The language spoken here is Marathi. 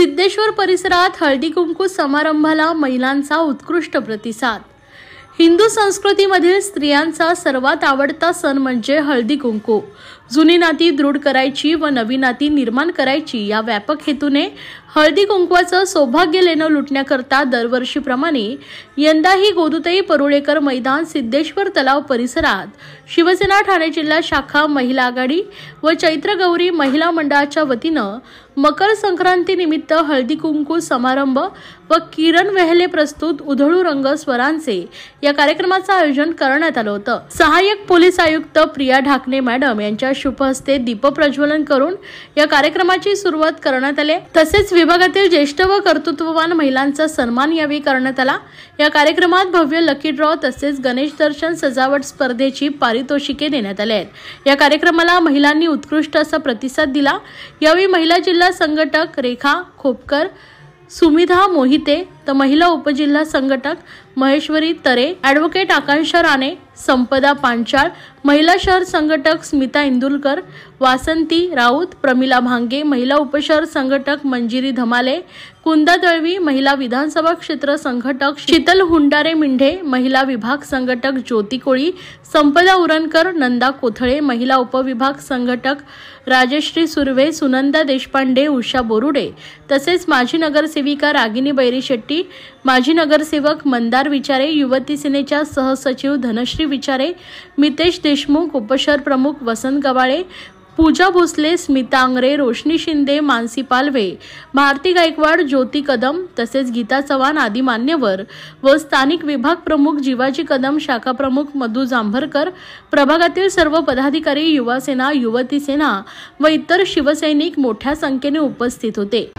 सिद्धेश्वर परिसरात हळदी कुंकू समारंभाला महिलांचा उत्कृष्ट प्रतिसाद। हिंदू संस्कृतीमधील स्त्रियांचा सर्वात आवडता सण म्हणजे हळदी कुंकू। जुनी नाती दृढ करायची व नवी नाती निर्माण करायची या व्यापक हेतूने हळदी कुंकवाचं सौभाग्य लेणं लुटण्याकरता दरवर्षीप्रमाणे यंदाही गोदुताई परुळेकर मैदान सिद्धेश्वर तलाव परिसरात शिवसेना ठाणे जिल्हा शाखा महिला आघाडी व चैत्र गौरी महिला मंडळाच्या वतीनं मकर संक्रांती निमित्त हळदी कुंकू समारंभ व किरण वेहले प्रस्तुत उधळू रंग स्वरांचे या कार्यक्रमाचं आयोजन करण्यात आलं होतं। सहाय्यक पोलीस आयुक्त प्रिया ढाकणे मॅडम यांच्या शुभ हस्ते दीप प्रज्वलन करून या कार्यक्रमाची सुरुवात करण्यात आली। तसेच विभागातील ज्येष्ठ व कर्तृत्ववान महिलांचा सन्मान यावेळी करण्यात आला। या कार्यक्रमात भव्य लकी ड्रॉ तसेच गणेश दर्शन सजावट स्पर्धेची पारितोषिके देण्यात आली आहेत। या कार्यक्रमाला महिलांनी उत्कृष्ट असा प्रतिसाद दिला। यावेळी महिला जिल्हा संघटक रेखा खोपकर, सुमिधा मोहिते, तर महिला उपजिल्हा संघटक महेश्वरी तरे, ॲडव्होकेट आकांक्षा राणे, संपदा पांचाळ, महिला शहर संघटक स्मिता इंदुरकर, वासंती राऊत, प्रमिला भांगे, महिला उपशहर संघटक मंजिरी धमाले, कुंदा दळवी, महिला विधानसभा क्षेत्र संघटक शीतल हुंडारे मिंढे, महिला विभाग संघटक ज्योती कोळी, संपदा उरणकर, नंदा कोथळे, महिला उपविभाग संघटक राजश्री सुर्वे, सुनंदा देशपांडे, उषा बोरुडे, तसेच माजी नगरसेविका रागिनी बैरी शेट्टी, माजी नगरसेवक मंदार विचारे, युवती सेनेच्या सहसचिव धनश्री विचारे, मितेश देशमुख, उपशहर प्रमुख वसंत गवाळे, पूजा भोसले, स्मिता आंग्रे, रोशनी शिंदे, मानसी पालवे, भारती गायकवाड, ज्योती कदम तसेच गीता चव्हाण आदी मान्यवर व स्थानिक विभाग प्रमुख जीवाजी कदम, शाखा प्रमुख मधु जांभरकर, प्रभागातील सर्व पदाधिकारी, युवा सेना, युवती सेना व इतर शिवसैनिक मोठ्या संख्येने उपस्थित होते।